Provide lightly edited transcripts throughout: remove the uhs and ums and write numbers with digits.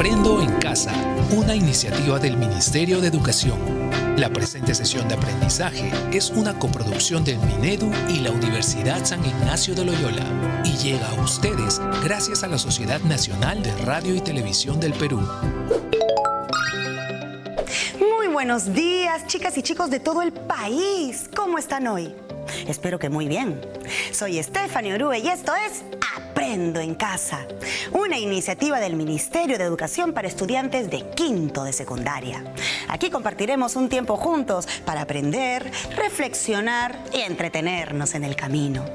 Aprendo en Casa, una iniciativa del Ministerio de Educación. La presente sesión de aprendizaje es una coproducción del Minedu y la Universidad San Ignacio de Loyola y llega a ustedes gracias a la Sociedad Nacional de Radio y Televisión del Perú. Muy buenos días, chicas y chicos de todo el país. ¿Cómo están hoy? Espero que muy bien. Soy Stephanie Orue y esto es Aprendo en Casa, una iniciativa del Ministerio de Educación para estudiantes de quinto de secundaria. Aquí compartiremos un tiempo juntos para aprender, reflexionar y entretenernos en el camino.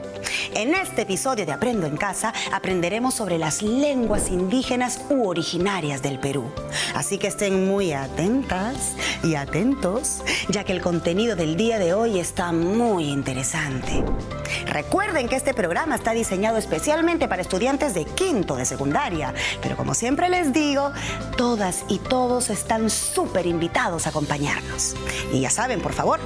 En este episodio de Aprendo en Casa aprenderemos sobre las lenguas indígenas u originarias del Perú. Así que estén muy atentas y atentos, ya que el contenido del día de hoy está muy interesante. Recuerden que este programa está diseñado especialmente para estudiantes de quinto de secundaria, pero como siempre les digo, todas y todos están súper invitados a acompañarnos. Y ya saben, por favor,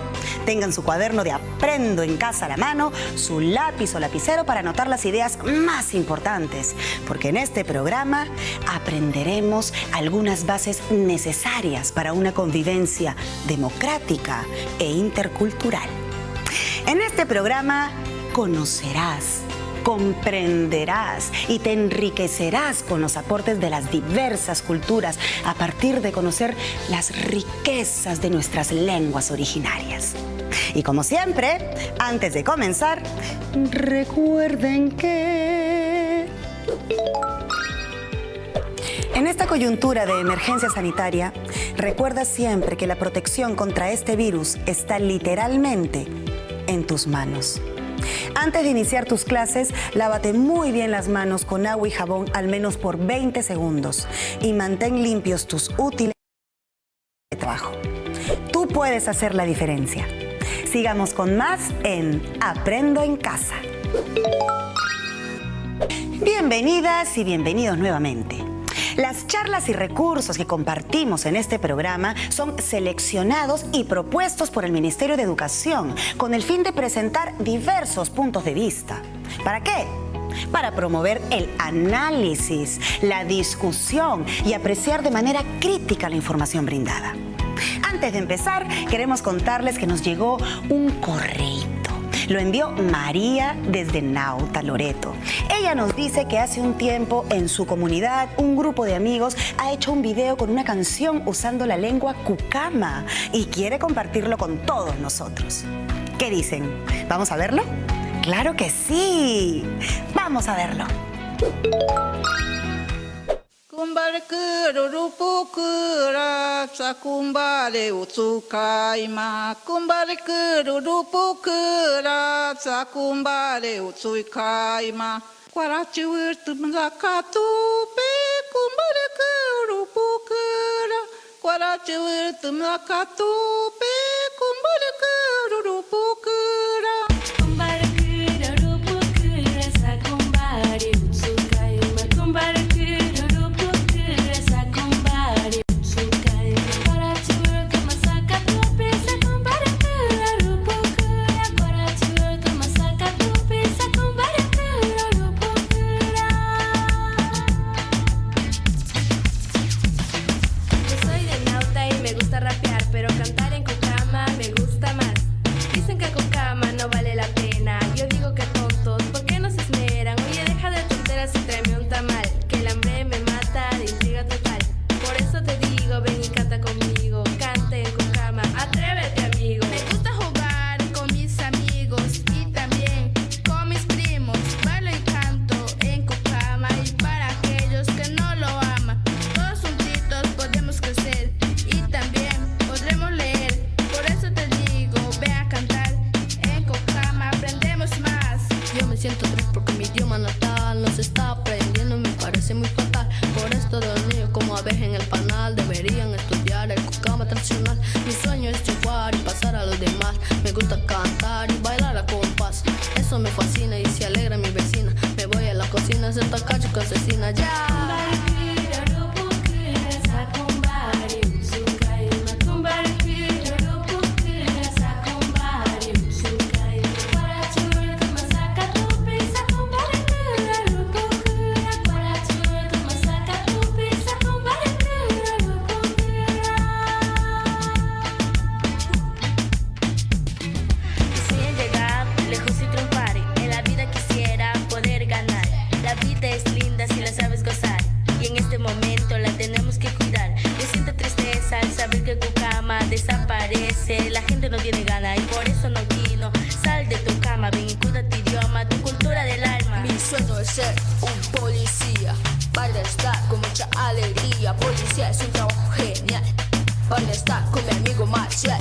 tengan su cuaderno de Aprendo en Casa a la mano, su lápiz o lapicero para anotar las ideas más importantes, porque en este programa aprenderemos algunas bases necesarias para una convivencia democrática e intercultural. En este programa conocerás, comprenderás y te enriquecerás con los aportes de las diversas culturas a partir de conocer las riquezas de nuestras lenguas originarias. Y como siempre, antes de comenzar, recuerden que en esta coyuntura de emergencia sanitaria, recuerda siempre que la protección contra este virus está literalmente en tus manos. Antes de iniciar tus clases, lávate muy bien las manos con agua y jabón al menos por 20 segundos y mantén limpios tus útiles de trabajo. Tú puedes hacer la diferencia. Sigamos con más en Aprendo en Casa. Bienvenidas y bienvenidos nuevamente. Las charlas y recursos que compartimos en este programa son seleccionados y propuestos por el Ministerio de Educación con el fin de presentar diversos puntos de vista. ¿Para qué? Para promover el análisis, la discusión y apreciar de manera crítica la información brindada. Antes de empezar, queremos contarles que nos llegó un correíto. Lo envió María desde Nauta, Loreto. Ella nos dice que hace un tiempo en su comunidad un grupo de amigos ha hecho un video con una canción usando la lengua cucama y quiere compartirlo con todos nosotros. ¿Qué dicen? ¿Vamos a verlo? ¡Claro que sí! ¡Vamos a verlo! Kumbare rupu kura sakumbare utsukaima kumbare rupu kura sakumbare utsukaima kwarachi wirtumzakatu pe kumbare rupu kura kwarachi wirtumzakatu pe kumbare rupu kura kumbare rupu kura sakumbare utsukaima kumbare sueño es ser un policía, para estar con mucha alegría. Policía es un trabajo genial, para estar con mi amigo Marcial.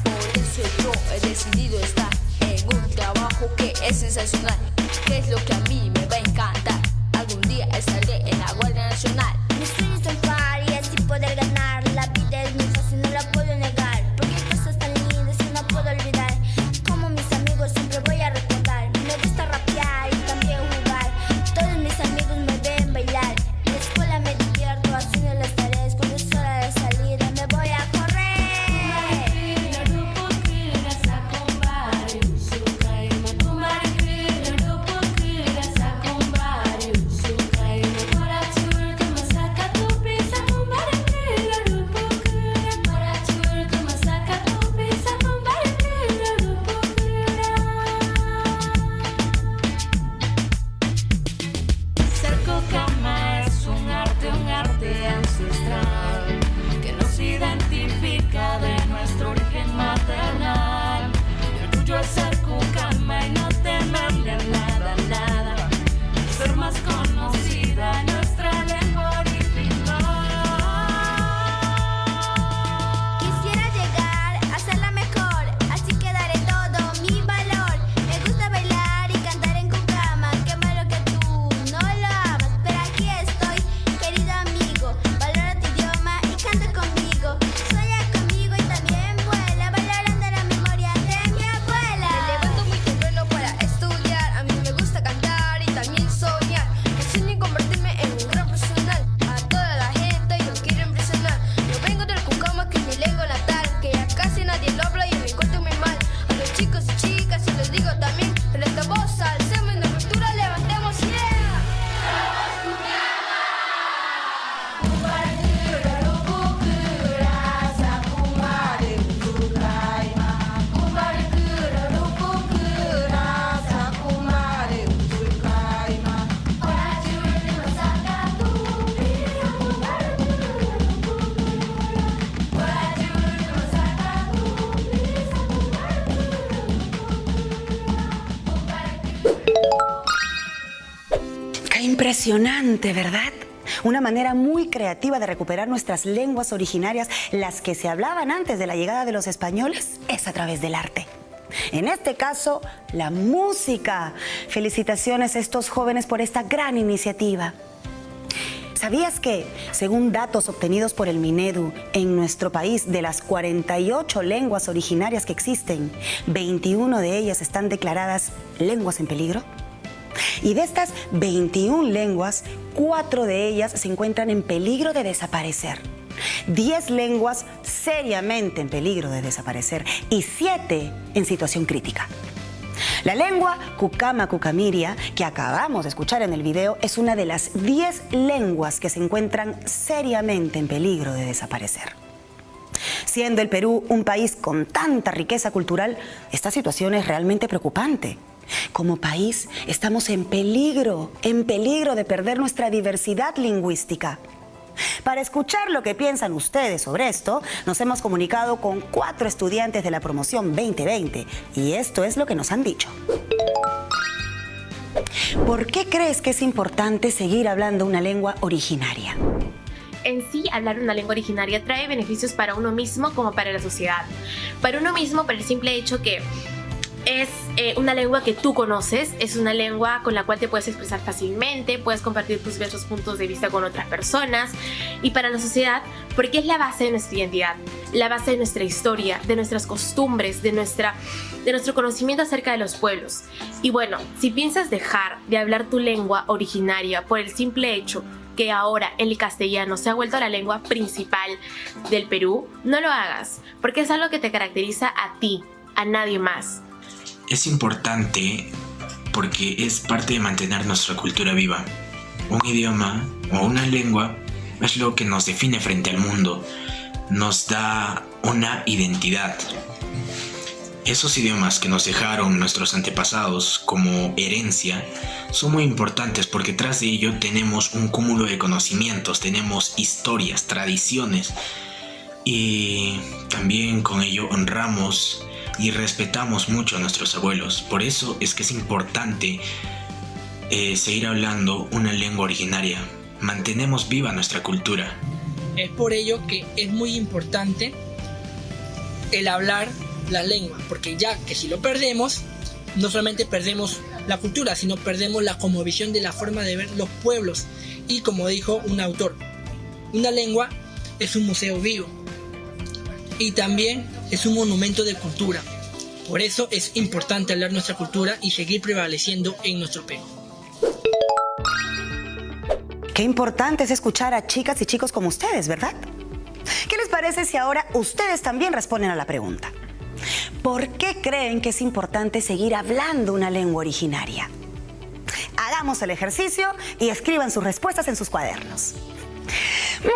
Por eso yo he decidido estar en un trabajo que es sensacional, que es lo que a mí me va a encantar. Algún día estaré en la Guardia Nacional. Mis sueños son par y así poder ganar. La vida es muy fácil, no la puedo negar, porque hay cosas tan lindas que no puedo olvidar. Como mis amigos siempre voy a recordar. Me gusta rapear y también jugar. Todos mis amigos me ven bailar. En la escuela me divierto haciendo las tareas. Cuando es hora de salida me voy a correr. Ser Cucama es un arte ancestral que nos identifica de nuestro origen maternal. Mi orgullo es ser Cucama y no temerle a nada, nada. Ser más conocida nuestra lengua original. Quisiera llegar a ser la mejor, así que daré todo mi valor. Me gusta bailar y cantar en Cucama. Qué malo que tú no lo amas, pero aquí estoy, querido amigo. Valora tu idioma y canta conmigo. Sueña conmigo y también vuela, valorando la memoria de mi abuela. Me levanto muy temprano para estudiar. A mí me gusta cantar y también soñar. Me sueño en convertirme en un gran profesional. A toda la gente yo quiero impresionar. Yo vengo del Cucama, que es mi lengua natal, que ya casi nadie lo habla y me encuentro muy mal. A los chicos y chicas yo les digo también, en esta voz alcemos la cultura, levantemos yeah. ¡Qué impresionante!, ¿verdad? Una manera muy creativa de recuperar nuestras lenguas originarias, las que se hablaban antes de la llegada de los españoles, es a través del arte. En este caso, la música. Felicitaciones a estos jóvenes por esta gran iniciativa. ¿Sabías que, según datos obtenidos por el Minedu, en nuestro país, de las 48 lenguas originarias que existen, 21 de ellas están declaradas lenguas en peligro? Y de estas 21 lenguas, 4 de ellas se encuentran en peligro de desaparecer. 10 lenguas seriamente en peligro de desaparecer y 7 en situación crítica. La lengua Cucama Cucamiria, que acabamos de escuchar en el video, es una de las 10 lenguas que se encuentran seriamente en peligro de desaparecer. Siendo el Perú un país con tanta riqueza cultural, esta situación es realmente preocupante. Como país, estamos en peligro de perder nuestra diversidad lingüística. Para escuchar lo que piensan ustedes sobre esto, nos hemos comunicado con 4 estudiantes de la promoción 2020 y esto es lo que nos han dicho. ¿Por qué crees que es importante seguir hablando una lengua originaria? En sí, hablar una lengua originaria trae beneficios para uno mismo como para la sociedad. Para uno mismo, por el simple hecho que es una lengua que tú conoces, es una lengua con la cual te puedes expresar fácilmente, puedes compartir tus diversos puntos de vista con otras personas. Y para la sociedad, porque es la base de nuestra identidad, la base de nuestra historia, de nuestras costumbres, de nuestro conocimiento acerca de los pueblos. Y bueno, si piensas dejar de hablar tu lengua originaria por el simple hecho que ahora el castellano se ha vuelto la lengua principal del Perú, no lo hagas, porque es algo que te caracteriza a ti, a nadie más. Es importante porque es parte de mantener nuestra cultura viva. Un idioma o una lengua es lo que nos define frente al mundo, nos da una identidad. Esos idiomas que nos dejaron nuestros antepasados como herencia son muy importantes porque tras de ello tenemos un cúmulo de conocimientos, tenemos historias, tradiciones y también con ello honramos y respetamos mucho a nuestros abuelos. Por eso es que es importante seguir hablando una lengua originaria. Mantenemos viva nuestra cultura. Es por ello que es muy importante el hablar la lengua, porque ya que si lo perdemos, no solamente perdemos la cultura, sino perdemos la cosmovisión de la forma de ver los pueblos. Y como dijo un autor, una lengua es un museo vivo y también es un monumento de cultura. Por eso es importante hablar nuestra cultura y seguir prevaleciendo en nuestro Perú. Qué importante es escuchar a chicas y chicos como ustedes, ¿verdad? ¿Qué les parece si ahora ustedes también responden a la pregunta? ¿Por qué creen que es importante seguir hablando una lengua originaria? Hagamos el ejercicio y escriban sus respuestas en sus cuadernos.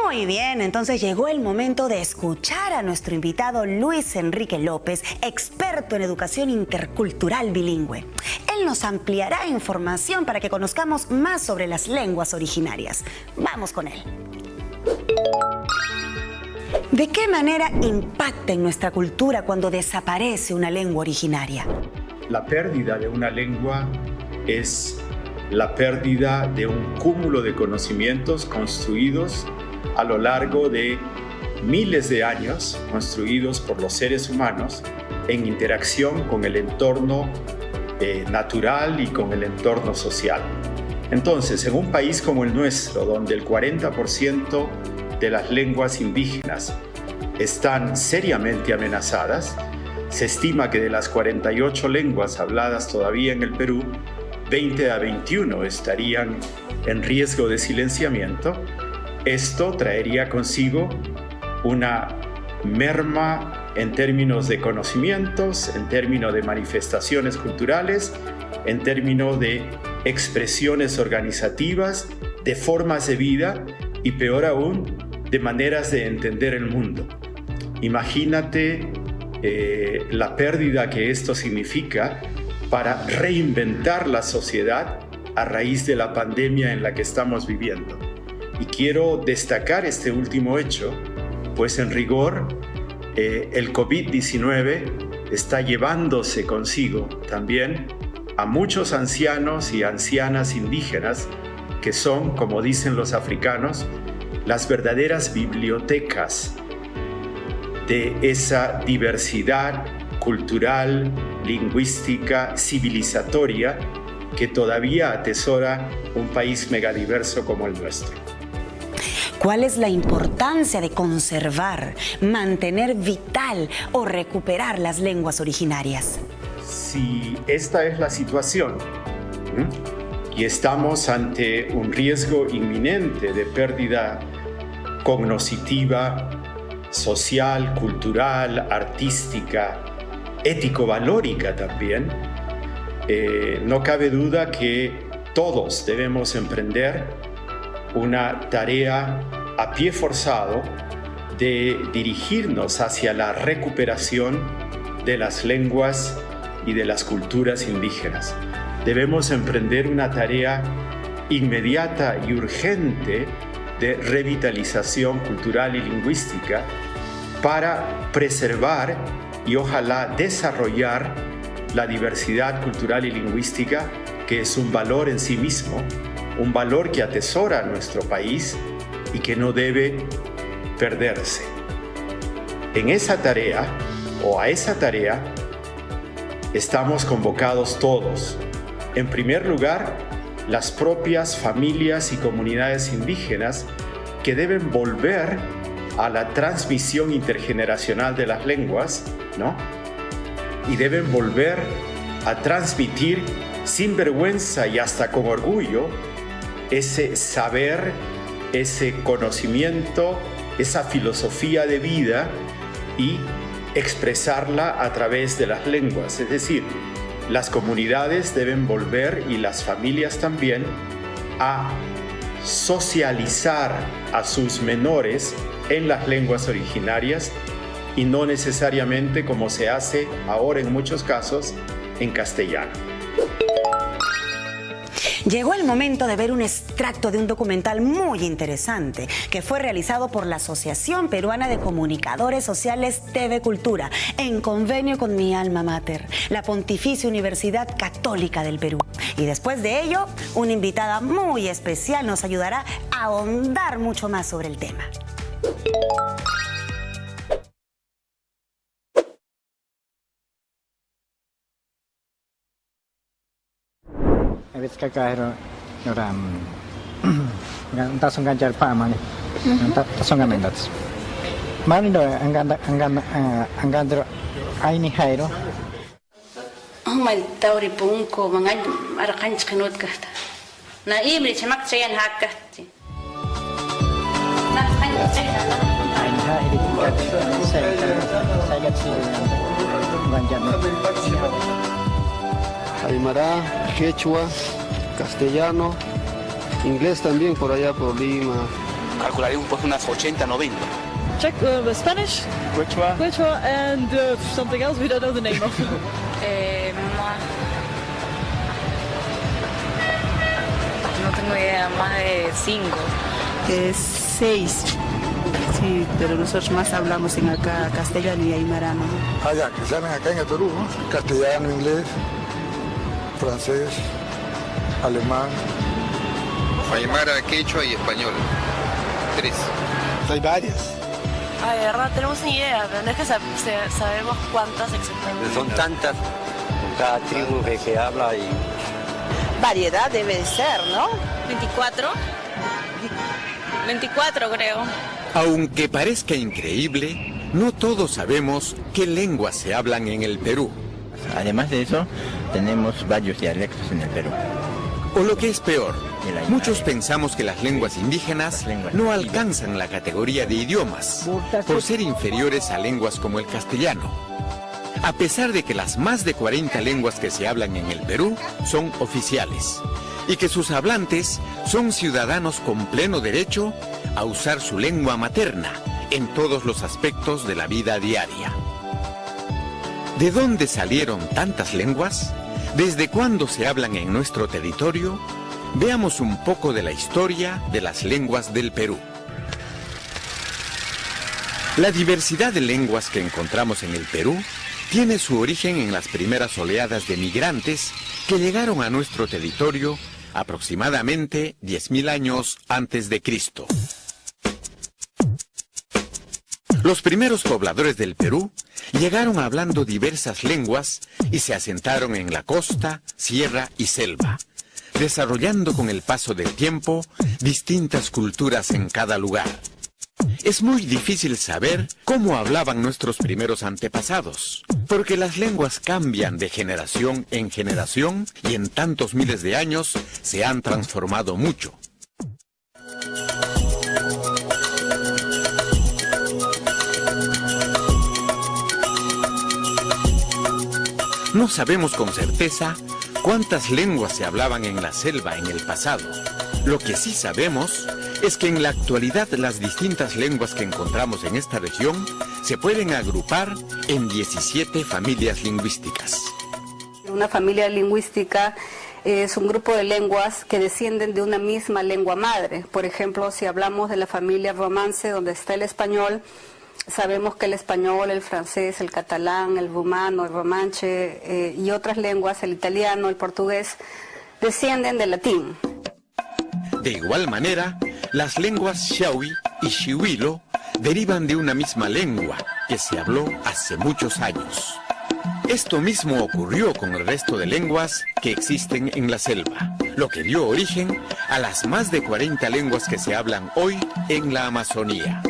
Muy bien, entonces llegó el momento de escuchar a nuestro invitado Luis Enrique López, experto en educación intercultural bilingüe. Él nos ampliará información para que conozcamos más sobre las lenguas originarias. Vamos con él. ¿De qué manera impacta en nuestra cultura cuando desaparece una lengua originaria? La pérdida de una lengua es la pérdida de un cúmulo de conocimientos construidos a lo largo de miles de años, construidos por los seres humanos en interacción con el entorno natural y con el entorno social. Entonces, en un país como el nuestro, donde el 40% de las lenguas indígenas están seriamente amenazadas, se estima que de las 48 lenguas habladas todavía en el Perú, 20 a 21 estarían en riesgo de silenciamiento. Esto traería consigo una merma en términos de conocimientos, en términos de manifestaciones culturales, en términos de expresiones organizativas, de formas de vida y, peor aún, de maneras de entender el mundo. Imagínate la pérdida que esto significa para reinventar la sociedad a raíz de la pandemia en la que estamos viviendo. Y quiero destacar este último hecho, pues en rigor el COVID-19 está llevándose consigo también a muchos ancianos y ancianas indígenas que son, como dicen los africanos, las verdaderas bibliotecas de esa diversidad cultural, lingüística, civilizatoria que todavía atesora un país megadiverso como el nuestro. ¿Cuál es la importancia de conservar, mantener vital o recuperar las lenguas originarias? Si esta es la situación y estamos ante un riesgo inminente de pérdida cognitiva, social, cultural, artística, ético-valórica también, no cabe duda que todos debemos emprender una tarea a pie forzado de dirigirnos hacia la recuperación de las lenguas y de las culturas indígenas. Debemos emprender una tarea inmediata y urgente de revitalización cultural y lingüística para preservar y ojalá desarrollar la diversidad cultural y lingüística, que es un valor en sí mismo, un valor que atesora nuestro país y que no debe perderse. En esa tarea, o a esa tarea, estamos convocados todos. En primer lugar, las propias familias y comunidades indígenas que deben volver a la transmisión intergeneracional de las lenguas, ¿no? Y deben volver a transmitir sin vergüenza y hasta con orgullo ese saber, ese conocimiento, esa filosofía de vida y expresarla a través de las lenguas. Es decir, las comunidades deben volver, y las familias también, a socializar a sus menores en las lenguas originarias y no necesariamente, como se hace ahora en muchos casos, en castellano. Llegó el momento de ver un extracto de un documental muy interesante que fue realizado por la Asociación Peruana de Comunicadores Sociales TV Cultura en convenio con mi alma mater, la Pontificia Universidad Católica del Perú. Y después de ello, una invitada muy especial nos ayudará a ahondar mucho más sobre el tema. Mal tauri punko mangai arakanch kanut kahta. Na imri chamak chayan hakati. Aymara, quechua, castellano, inglés también por allá por Lima. Calcularé unas 80, 90. Check Spanish, Quechua, and something else we don't know the name of. No tengo idea, más de 5. 6. Sí, pero nosotros más hablamos en acá castellano y aymara, ¿no? Allá, que salen acá en el Perú, ¿no? Castellano, inglés, francés, alemán. Aymara, quechua y español. 3. Hay varias. Ay, de verdad, tenemos ni idea, pero no es que sabemos cuántas exactamente. Son tantas, cada tribu que habla y... Variedad debe de ser, ¿no? 24. 24 creo. Aunque parezca increíble, no todos sabemos qué lenguas se hablan en el Perú. Además de eso, tenemos varios dialectos en el Perú. O lo que es peor, muchos pensamos que las lenguas indígenas no alcanzan la categoría de idiomas, por ser inferiores a lenguas como el castellano. A pesar de que las más de 40 lenguas que se hablan en el Perú son oficiales, y que sus hablantes son ciudadanos con pleno derecho a usar su lengua materna en todos los aspectos de la vida diaria. ¿De dónde salieron tantas lenguas? ¿Desde cuándo se hablan en nuestro territorio? Veamos un poco de la historia de las lenguas del Perú. La diversidad de lenguas que encontramos en el Perú tiene su origen en las primeras oleadas de migrantes que llegaron a nuestro territorio aproximadamente 10.000 años antes de Cristo. Los primeros pobladores del Perú llegaron hablando diversas lenguas y se asentaron en la costa, sierra y selva, desarrollando con el paso del tiempo distintas culturas en cada lugar. Es muy difícil saber cómo hablaban nuestros primeros antepasados, porque las lenguas cambian de generación en generación y en tantos miles de años se han transformado mucho. No sabemos con certeza cuántas lenguas se hablaban en la selva en el pasado. Lo que sí sabemos es que en la actualidad las distintas lenguas que encontramos en esta región se pueden agrupar en 17 familias lingüísticas. Una familia lingüística es un grupo de lenguas que descienden de una misma lengua madre. Por ejemplo, si hablamos de la familia romance, donde está el español, sabemos que el español, el francés, el catalán, el rumano, el romanche y otras lenguas, el italiano, el portugués, descienden del latín. De igual manera, las lenguas Shawi y Shiwilo derivan de una misma lengua que se habló hace muchos años. Esto mismo ocurrió con el resto de lenguas que existen en la selva, lo que dio origen a las más de 40 lenguas que se hablan hoy en la Amazonía.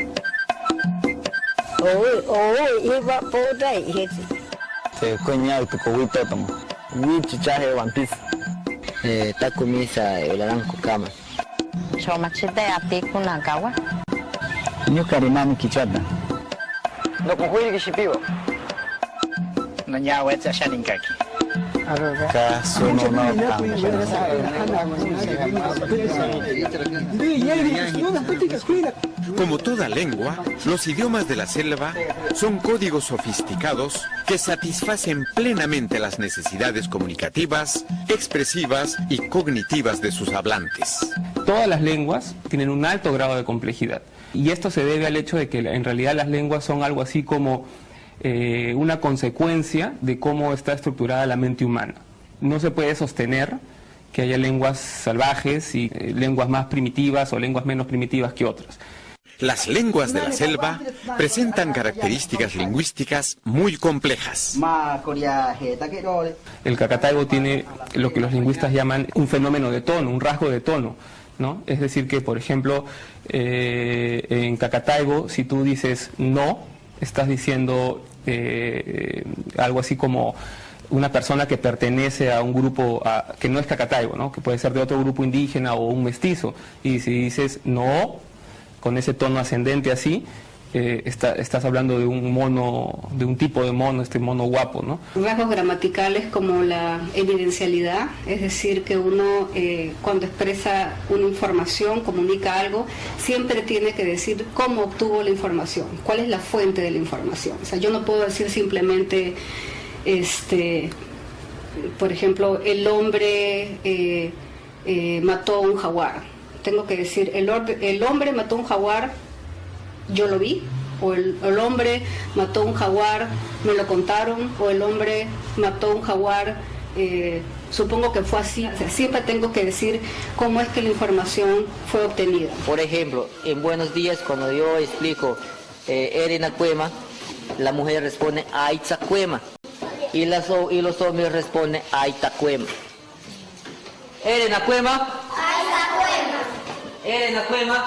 Como toda lengua, los idiomas de la selva son códigos sofisticados que satisfacen plenamente las necesidades comunicativas, expresivas y cognitivas de sus hablantes. Todas las lenguas tienen un alto grado de complejidad y esto se debe al hecho de que en realidad las lenguas son algo así como una consecuencia de cómo está estructurada la mente humana. No se puede sostener que haya lenguas salvajes y lenguas más primitivas o lenguas menos primitivas que otras. Las lenguas de la selva presentan características lingüísticas muy complejas. El cacataibo tiene lo que los lingüistas llaman un fenómeno de tono, un rasgo de tono, ¿no? Es decir que, por ejemplo, en cacataibo, si tú dices no, estás diciendo algo así como una persona que pertenece a un grupo que no es cacataibo, ¿no? Que puede ser de otro grupo indígena o un mestizo. Y si dices no, con ese tono ascendente así, estás hablando de un mono, de un tipo de mono, este mono guapo, ¿no? Rasgos gramaticales como la evidencialidad, es decir, que uno cuando expresa una información, comunica algo, siempre tiene que decir cómo obtuvo la información, cuál es la fuente de la información. O sea, yo no puedo decir simplemente, por ejemplo, el hombre mató a un jaguar. Tengo que decir, el hombre mató a un jaguar, yo lo vi, o el hombre mató a un jaguar, me lo contaron, o el hombre mató a un jaguar, supongo que fue así. O sea, siempre tengo que decir cómo es que la información fue obtenida. Por ejemplo, en Buenos Días, cuando yo explico Erenacuema, la mujer responde Aitzacuema, y los hombres responden Aitacuema. Erenacuema, Erenacuema.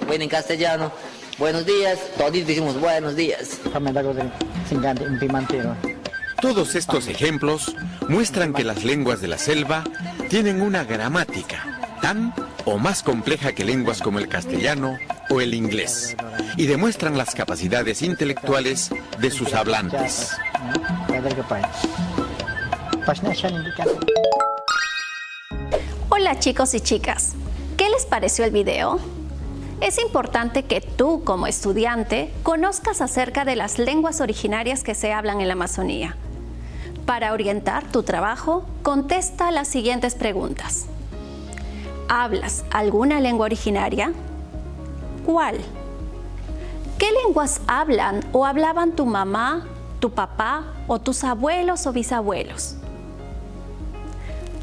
Bueno, en castellano, buenos días, todos decimos buenos días. Todos estos ejemplos muestran que las lenguas de la selva tienen una gramática tan o más compleja que lenguas como el castellano o el inglés, y demuestran las capacidades intelectuales de sus hablantes. Hola chicos y chicas, ¿qué les pareció el video? Es importante que tú, como estudiante, conozcas acerca de las lenguas originarias que se hablan en la Amazonía. Para orientar tu trabajo, contesta las siguientes preguntas. ¿Hablas alguna lengua originaria? ¿Cuál? ¿Qué lenguas hablan o hablaban tu mamá, tu papá o tus abuelos o bisabuelos?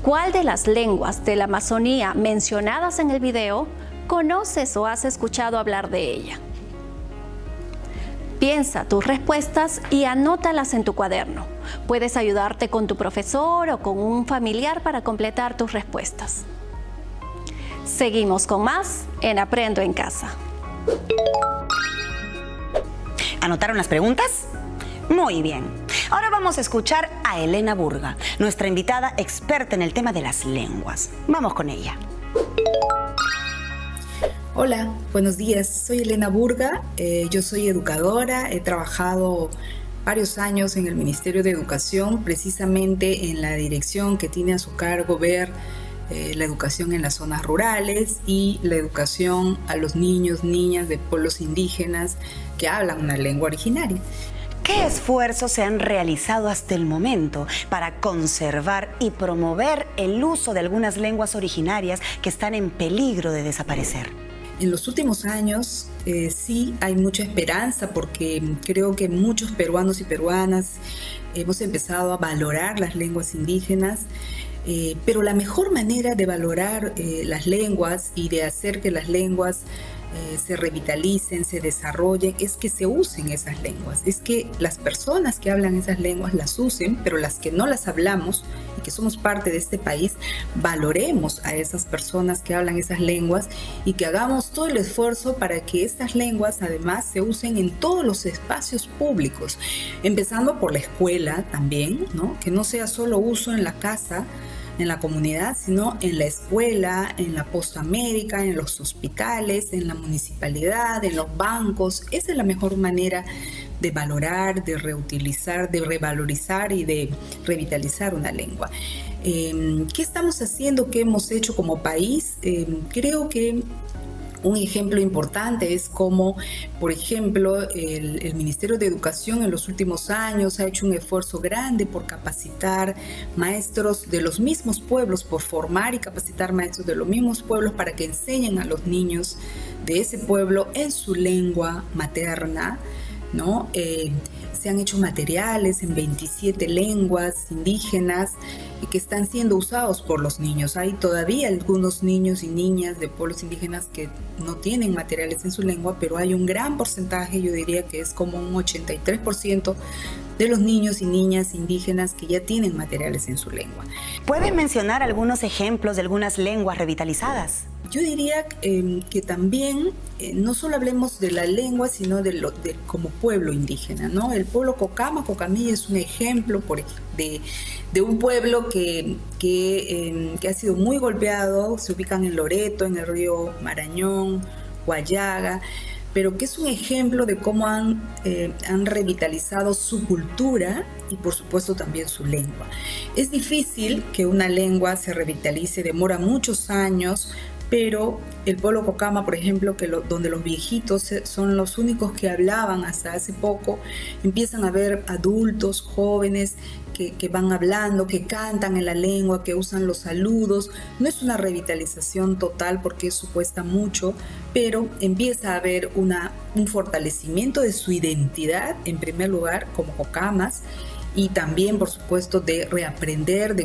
¿Cuál de las lenguas de la Amazonía mencionadas en el video conoces o has escuchado hablar de ella? Piensa tus respuestas y anótalas en tu cuaderno. Puedes ayudarte con tu profesor o con un familiar para completar tus respuestas. Seguimos con más en Aprendo en Casa. ¿Anotaron las preguntas? Muy bien. Ahora vamos a escuchar a Elena Burga, nuestra invitada experta en el tema de las lenguas. Vamos con ella. Hola, buenos días. Soy Elena Burga. Yo soy educadora. He trabajado varios años en el Ministerio de Educación, precisamente en la dirección que tiene a su cargo ver la educación en las zonas rurales y la educación a los niños, niñas de pueblos indígenas que hablan una lengua originaria. ¿Qué esfuerzos se han realizado hasta el momento para conservar y promover el uso de algunas lenguas originarias que están en peligro de desaparecer? En los últimos años sí hay mucha esperanza porque creo que muchos peruanos y peruanas hemos empezado a valorar las lenguas indígenas, pero la mejor manera de valorar las lenguas y de hacer que las lenguas se revitalicen, se desarrollen, es que se usen esas lenguas, es que las personas que hablan esas lenguas las usen, pero las que no las hablamos y que somos parte de este país, valoremos a esas personas que hablan esas lenguas y que hagamos todo el esfuerzo para que estas lenguas además se usen en todos los espacios públicos, empezando por la escuela también, ¿no? Que no sea solo uso en la casa, en la comunidad, sino en la escuela, en la Postamérica, en los hospitales, en la municipalidad, en los bancos. Esa es la mejor manera de valorar, de reutilizar, de revalorizar y de revitalizar una lengua. ¿Qué estamos haciendo? ¿Qué hemos hecho como país? Creo que un ejemplo importante es como, por ejemplo, el Ministerio de Educación en los últimos años ha hecho un esfuerzo grande por capacitar maestros de los mismos pueblos, por formar y capacitar maestros de los mismos pueblos para que enseñen a los niños de ese pueblo en su lengua materna, ¿no? se han hecho materiales en 27 lenguas indígenas que están siendo usados por los niños. Hay todavía algunos niños y niñas de pueblos indígenas que no tienen materiales en su lengua, pero hay un gran porcentaje, yo diría que es como un 83% de los niños y niñas indígenas que ya tienen materiales en su lengua. ¿Pueden mencionar algunos ejemplos de algunas lenguas revitalizadas? Yo diría que también no solo hablemos de la lengua, sino de como pueblo indígena, ¿no? El pueblo Cocama, Cocamilla es un ejemplo de un pueblo que ha sido muy golpeado. Se ubican en Loreto, en el río Marañón, Guayaga, pero que es un ejemplo de cómo han revitalizado su cultura y por supuesto también su lengua. Es difícil que una lengua se revitalice, demora muchos años, pero el pueblo Cocama, por ejemplo, donde los viejitos son los únicos que hablaban hasta hace poco, empiezan a ver adultos, jóvenes, que van hablando, que cantan en la lengua, que usan los saludos. No es una revitalización total porque eso cuesta mucho, pero empieza a haber un fortalecimiento de su identidad, en primer lugar, como Cocamas, y también, por supuesto, de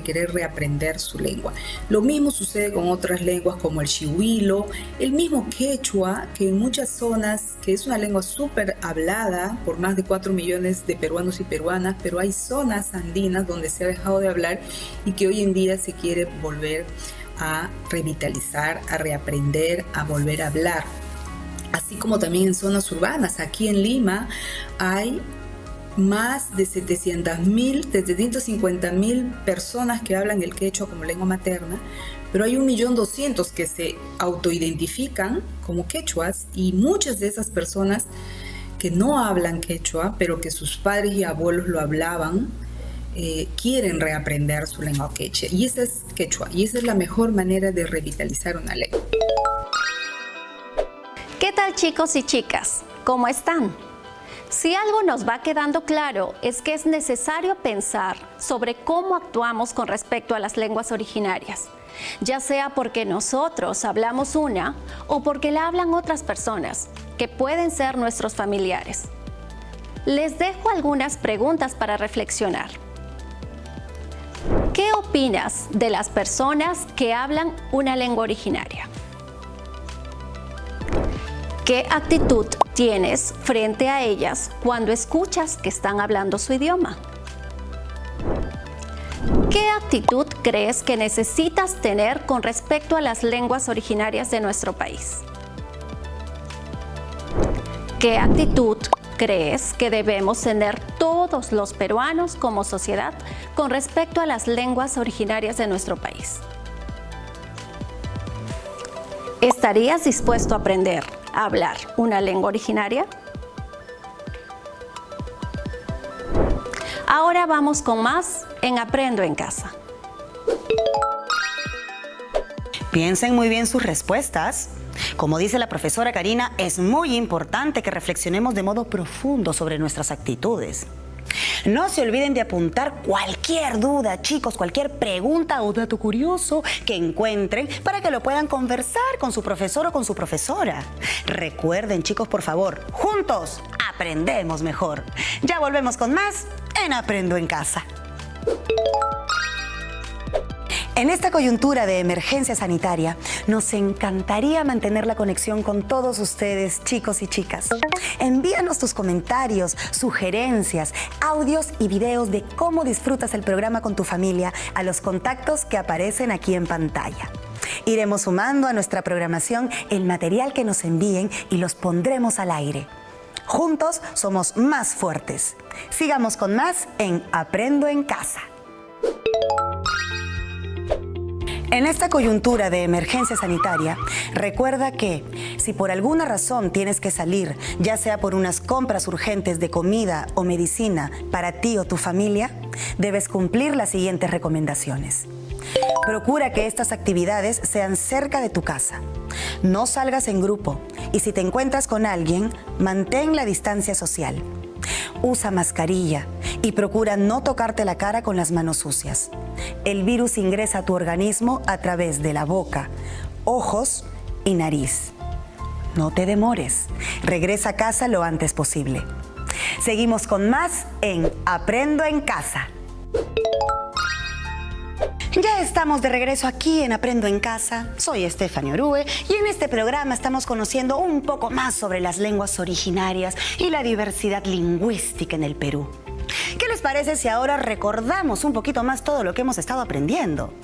querer reaprender su lengua. Lo mismo sucede con otras lenguas como el chihuilo, el mismo quechua, que en muchas zonas, que es una lengua súper hablada por más de 4 millones de peruanos y peruanas, pero hay zonas andinas donde se ha dejado de hablar y que hoy en día se quiere volver a revitalizar, a reaprender, a volver a hablar. Así como también en zonas urbanas. Aquí en Lima hay más de 750.000 personas que hablan el quechua como lengua materna, pero hay 1.200.000 que se autoidentifican como quechuas, y muchas de esas personas que no hablan quechua, pero que sus padres y abuelos lo hablaban, quieren reaprender su lengua quechua, y esa es la mejor manera de revitalizar una lengua. ¿Qué tal, chicos y chicas? ¿Cómo están? Si algo nos va quedando claro es que es necesario pensar sobre cómo actuamos con respecto a las lenguas originarias, ya sea porque nosotros hablamos una o porque la hablan otras personas, que pueden ser nuestros familiares. Les dejo algunas preguntas para reflexionar. ¿Qué opinas de las personas que hablan una lengua originaria? ¿Qué actitud tienes frente a ellas cuando escuchas que están hablando su idioma? ¿Qué actitud crees que necesitas tener con respecto a las lenguas originarias de nuestro país? ¿Qué actitud crees que debemos tener todos los peruanos como sociedad con respecto a las lenguas originarias de nuestro país? ¿Estarías dispuesto a aprender a hablar una lengua originaria? Ahora vamos con más en Aprendo en Casa. Piensen muy bien sus respuestas. Como dice la profesora Karina, es muy importante que reflexionemos de modo profundo sobre nuestras actitudes. No se olviden de apuntar cualquier duda, chicos, cualquier pregunta o dato curioso que encuentren para que lo puedan conversar con su profesor o con su profesora. Recuerden, chicos, por favor, juntos aprendemos mejor. Ya volvemos con más en Aprendo en Casa. En esta coyuntura de emergencia sanitaria, nos encantaría mantener la conexión con todos ustedes, chicos y chicas. Envíanos tus comentarios, sugerencias, audios y videos de cómo disfrutas el programa con tu familia a los contactos que aparecen aquí en pantalla. Iremos sumando a nuestra programación el material que nos envíen y los pondremos al aire. Juntos somos más fuertes. Sigamos con más en Aprendo en Casa. En esta coyuntura de emergencia sanitaria, recuerda que si por alguna razón tienes que salir, ya sea por unas compras urgentes de comida o medicina para ti o tu familia, debes cumplir las siguientes recomendaciones. Procura que estas actividades sean cerca de tu casa. No salgas en grupo y si te encuentras con alguien, mantén la distancia social. Usa mascarilla y procura no tocarte la cara con las manos sucias. El virus ingresa a tu organismo a través de la boca, ojos y nariz. No te demores. Regresa a casa lo antes posible. Seguimos con más en Aprendo en Casa. Ya estamos de regreso aquí en Aprendo en Casa. Soy Stephanie Orue y en este programa estamos conociendo un poco más sobre las lenguas originarias y la diversidad lingüística en el Perú. ¿Qué les parece si ahora recordamos un poquito más todo lo que hemos estado aprendiendo?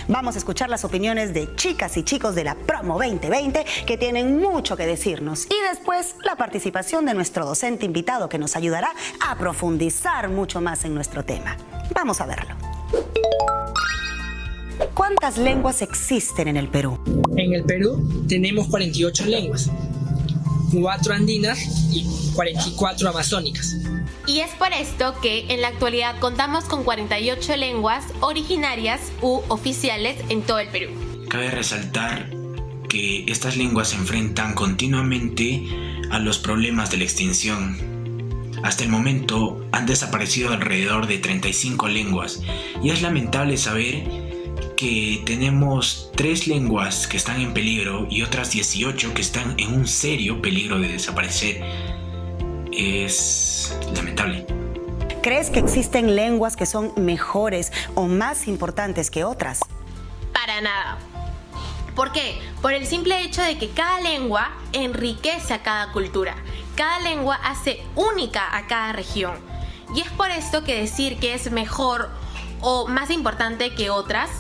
Vamos a escuchar las opiniones de chicas y chicos de la Promo 2020 que tienen mucho que decirnos y después la participación de nuestro docente invitado que nos ayudará a profundizar mucho más en nuestro tema. Vamos a verlo. ¿Cuántas lenguas existen en el Perú? En el Perú tenemos 48 lenguas, 4 andinas y 44 amazónicas. Y es por esto que en la actualidad contamos con 48 lenguas originarias u oficiales en todo el Perú. Cabe resaltar que estas lenguas se enfrentan continuamente a los problemas de la extinción. Hasta el momento han desaparecido alrededor de 35 lenguas y es lamentable saber que tenemos 3 lenguas que están en peligro y otras 18 que están en un serio peligro de desaparecer. Es lamentable. ¿Crees que existen lenguas que son mejores o más importantes que otras? Para nada. ¿Por qué? Por el simple hecho de que cada lengua enriquece a cada cultura. Cada lengua hace única a cada región. Y es por esto que decir que es mejor o más importante que otras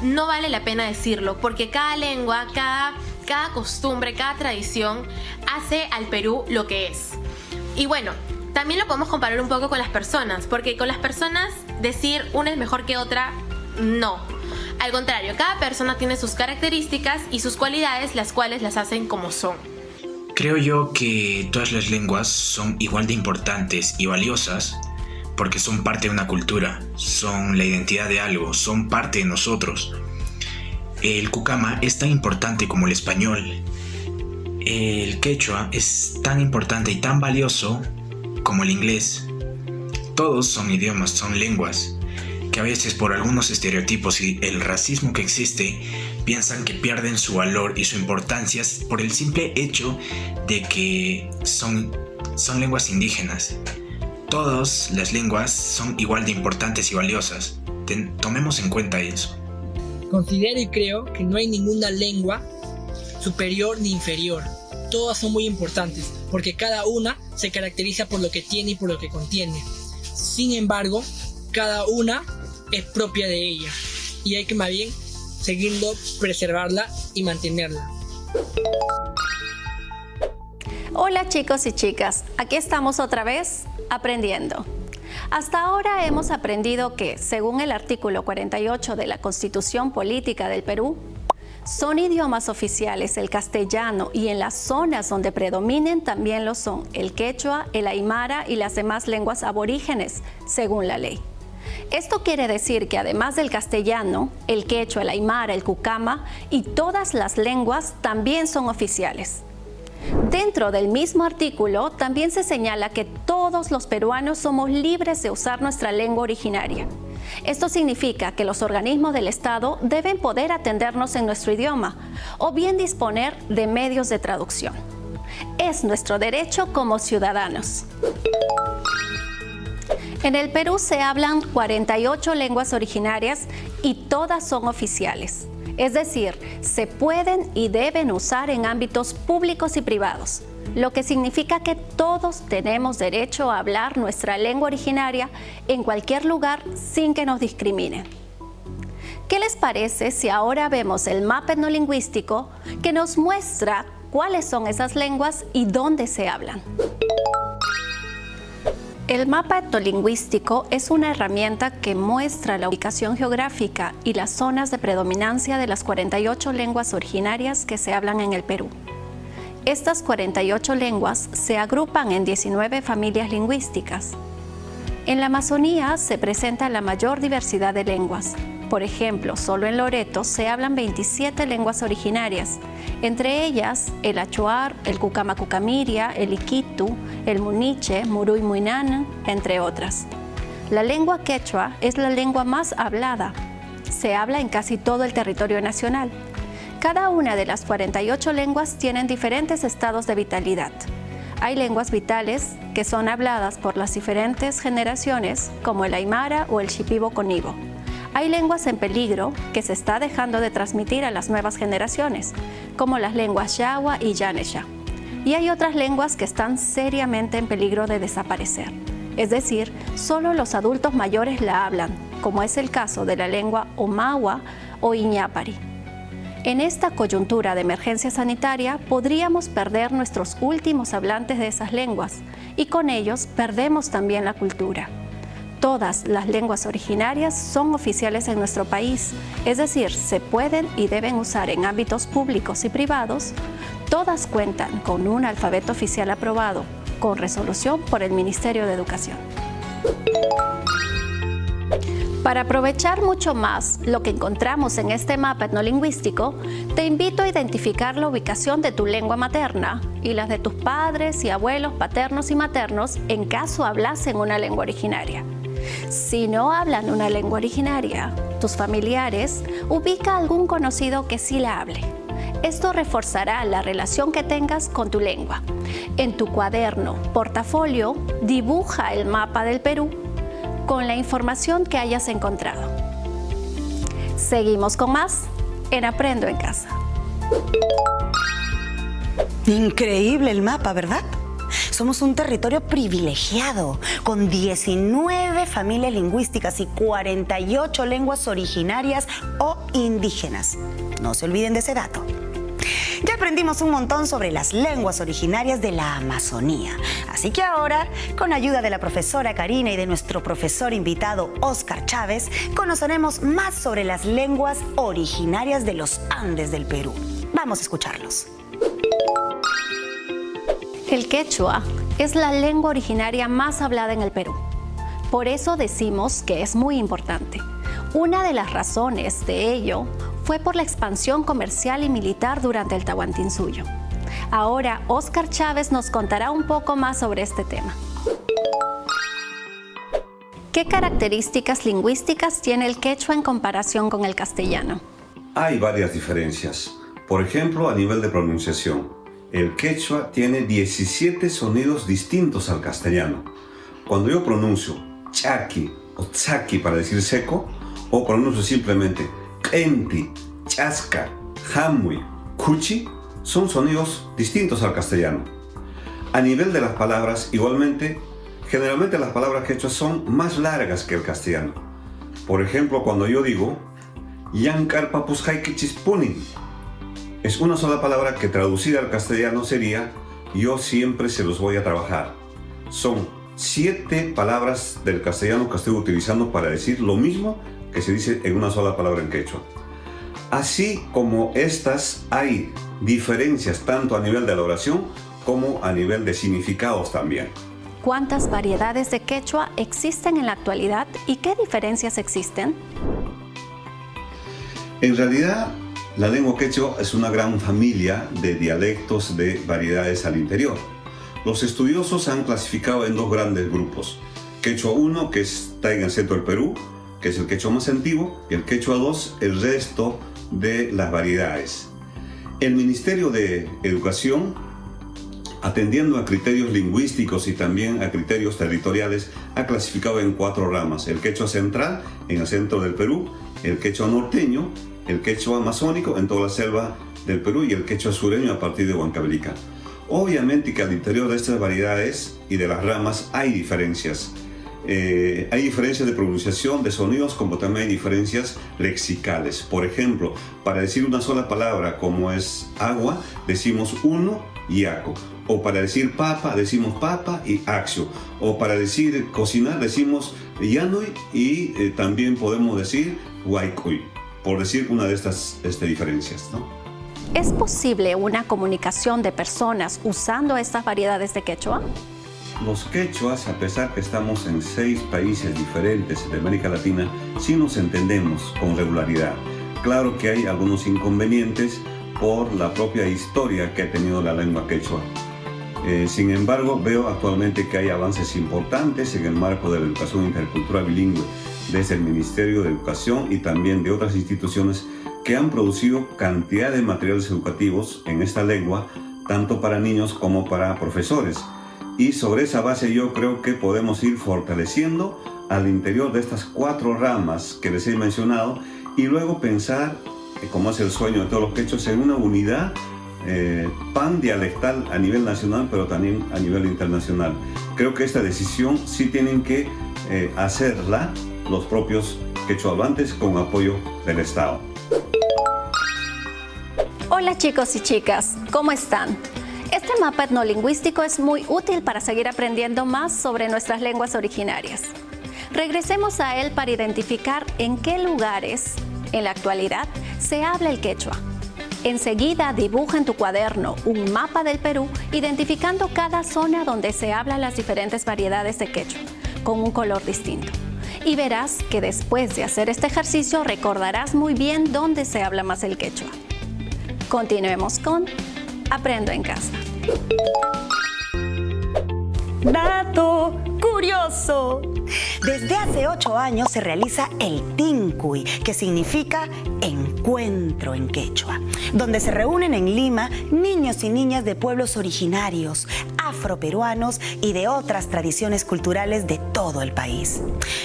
no vale la pena decirlo, porque cada lengua, cada costumbre, cada tradición hace al Perú lo que es. Y bueno, también lo podemos comparar un poco con las personas, porque con las personas decir una es mejor que otra, no. Al contrario, cada persona tiene sus características y sus cualidades, las cuales las hacen como son. Creo yo que todas las lenguas son igual de importantes y valiosas porque son parte de una cultura, son la identidad de algo, son parte de nosotros. El cucama es tan importante como el español. El quechua es tan importante y tan valioso como el inglés. Todos son idiomas, son lenguas, que a veces por algunos estereotipos y el racismo que existe, piensan que pierden su valor y su importancia por el simple hecho de que son lenguas indígenas. Todas las lenguas son igual de importantes y valiosas. Tomemos en cuenta eso. Considero y creo que no hay ninguna lengua superior ni inferior. Todas son muy importantes porque cada una se caracteriza por lo que tiene y por lo que contiene. Sin embargo, cada una es propia de ella y hay que más bien seguirlo, preservarla y mantenerla. Hola chicos y chicas, aquí estamos otra vez aprendiendo. Hasta ahora hemos aprendido que, según el artículo 48 de la Constitución Política del Perú, son idiomas oficiales el castellano y en las zonas donde predominen también lo son el quechua, el aymara y las demás lenguas aborígenes, según la ley. Esto quiere decir que además del castellano, el quechua, el aymara, el cucama y todas las lenguas también son oficiales. Dentro del mismo artículo también se señala que todos los peruanos somos libres de usar nuestra lengua originaria. Esto significa que los organismos del Estado deben poder atendernos en nuestro idioma o bien disponer de medios de traducción. Es nuestro derecho como ciudadanos. En el Perú se hablan 48 lenguas originarias y todas son oficiales. Es decir, se pueden y deben usar en ámbitos públicos y privados, lo que significa que todos tenemos derecho a hablar nuestra lengua originaria en cualquier lugar sin que nos discriminen. ¿Qué les parece si ahora vemos el mapa etnolingüístico que nos muestra cuáles son esas lenguas y dónde se hablan? El mapa etnolingüístico es una herramienta que muestra la ubicación geográfica y las zonas de predominancia de las 48 lenguas originarias que se hablan en el Perú. Estas 48 lenguas se agrupan en 19 familias lingüísticas. En la Amazonía se presenta la mayor diversidad de lenguas. Por ejemplo, solo en Loreto se hablan 27 lenguas originarias, entre ellas el achuar, el cucama-cucamiria, el iquitu, el muniche, muruy muinana, entre otras. La lengua quechua es la lengua más hablada. Se habla en casi todo el territorio nacional. Cada una de las 48 lenguas tienen diferentes estados de vitalidad. Hay lenguas vitales que son habladas por las diferentes generaciones, como el aymara o el shipibo-conibo. Hay lenguas en peligro que se está dejando de transmitir a las nuevas generaciones, como las lenguas yawa y yanesha. Y hay otras lenguas que están seriamente en peligro de desaparecer. Es decir, solo los adultos mayores la hablan, como es el caso de la lengua omawa o iñapari. En esta coyuntura de emergencia sanitaria podríamos perder nuestros últimos hablantes de esas lenguas y con ellos perdemos también la cultura. Todas las lenguas originarias son oficiales en nuestro país, es decir, se pueden y deben usar en ámbitos públicos y privados. Todas cuentan con un alfabeto oficial aprobado, con resolución por el Ministerio de Educación. Para aprovechar mucho más lo que encontramos en este mapa etnolingüístico, te invito a identificar la ubicación de tu lengua materna y las de tus padres y abuelos paternos y maternos en caso hablasen una lengua originaria. Si no hablan una lengua originaria, tus familiares, ubica a algún conocido que sí la hable. Esto reforzará la relación que tengas con tu lengua. En tu cuaderno, portafolio, dibuja el mapa del Perú con la información que hayas encontrado. Seguimos con más en Aprendo en Casa. Increíble el mapa, ¿verdad? Somos un territorio privilegiado, con 19 familias lingüísticas y 48 lenguas originarias o indígenas. No se olviden de ese dato. Ya aprendimos un montón sobre las lenguas originarias de la Amazonía. Así que ahora, con ayuda de la profesora Karina y de nuestro profesor invitado Óscar Chávez, conoceremos más sobre las lenguas originarias de los Andes del Perú. Vamos a escucharlos. El quechua es la lengua originaria más hablada en el Perú. Por eso decimos que es muy importante. Una de las razones de ello fue por la expansión comercial y militar durante el Tahuantinsuyo. Ahora, Óscar Chávez nos contará un poco más sobre este tema. ¿Qué características lingüísticas tiene el quechua en comparación con el castellano? Hay varias diferencias. Por ejemplo, a nivel de pronunciación. El quechua tiene 17 sonidos distintos al castellano. Cuando yo pronuncio chaki o tsaki para decir seco, o pronuncio simplemente enti, chasca, hamui, cuchi, son sonidos distintos al castellano. A nivel de las palabras, igualmente, generalmente las palabras quechuas son más largas que el castellano. Por ejemplo, cuando yo digo yankar papusjayki chispunin, es una sola palabra que traducida al castellano sería yo siempre se los voy a trabajar. Son 7 palabras del castellano que estoy utilizando para decir lo mismo que se dice en una sola palabra en quechua. Así como estas, hay diferencias tanto a nivel de la oración como a nivel de significados también. ¿Cuántas variedades de quechua existen en la actualidad y qué diferencias existen? En realidad, la lengua quechua es una gran familia de dialectos de variedades al interior. Los estudiosos han clasificado en 2 grandes grupos. Quechua 1, que está en el centro del Perú, que es el quechua más antiguo, y el quechua 2, el resto de las variedades. El Ministerio de Educación, atendiendo a criterios lingüísticos y también a criterios territoriales, ha clasificado en 4 ramas. El quechua central, en el centro del Perú, el quechua norteño, el quechua amazónico en toda la selva del Perú y el quechua sureño a partir de Huancavelica. Obviamente que al interior de estas variedades y de las ramas hay diferencias. Hay diferencias de pronunciación, de sonidos, como también hay diferencias lexicales. Por ejemplo, para decir una sola palabra como es agua, decimos uno y aco. O para decir papa, decimos papa y axio. O para decir cocinar, decimos yanui y también podemos decir huaycuy, por decir una de estas diferencias, ¿no? ¿Es posible una comunicación de personas usando estas variedades de quechua? Los quechuas, a pesar que estamos en 6 países diferentes de América Latina, sí nos entendemos con regularidad. Claro que hay algunos inconvenientes por la propia historia que ha tenido la lengua quechua. Sin embargo, veo actualmente que hay avances importantes en el marco de la educación intercultural bilingüe desde el Ministerio de Educación y también de otras instituciones que han producido cantidad de materiales educativos en esta lengua, tanto para niños como para profesores. Y sobre esa base yo creo que podemos ir fortaleciendo al interior de estas 4 ramas que les he mencionado y luego pensar, como es el sueño de todos los quechos, en una unidad pandialectal a nivel nacional, pero también a nivel internacional. Creo que esta decisión sí tienen que hacerla los propios quechohablantes con apoyo del Estado. Hola chicos y chicas, ¿cómo están? Este mapa etnolingüístico es muy útil para seguir aprendiendo más sobre nuestras lenguas originarias. Regresemos a él para identificar en qué lugares, en la actualidad, se habla el quechua. Enseguida dibuja en tu cuaderno un mapa del Perú identificando cada zona donde se hablan las diferentes variedades de quechua, con un color distinto. Y verás que después de hacer este ejercicio recordarás muy bien dónde se habla más el quechua. Continuemos con Aprendo en Casa. Dato curioso. Desde hace 8 años se realiza el Tincuy, que significa encuentro en quechua, donde se reúnen en Lima niños y niñas de pueblos originarios, afroperuanos y de otras tradiciones culturales de todo el país.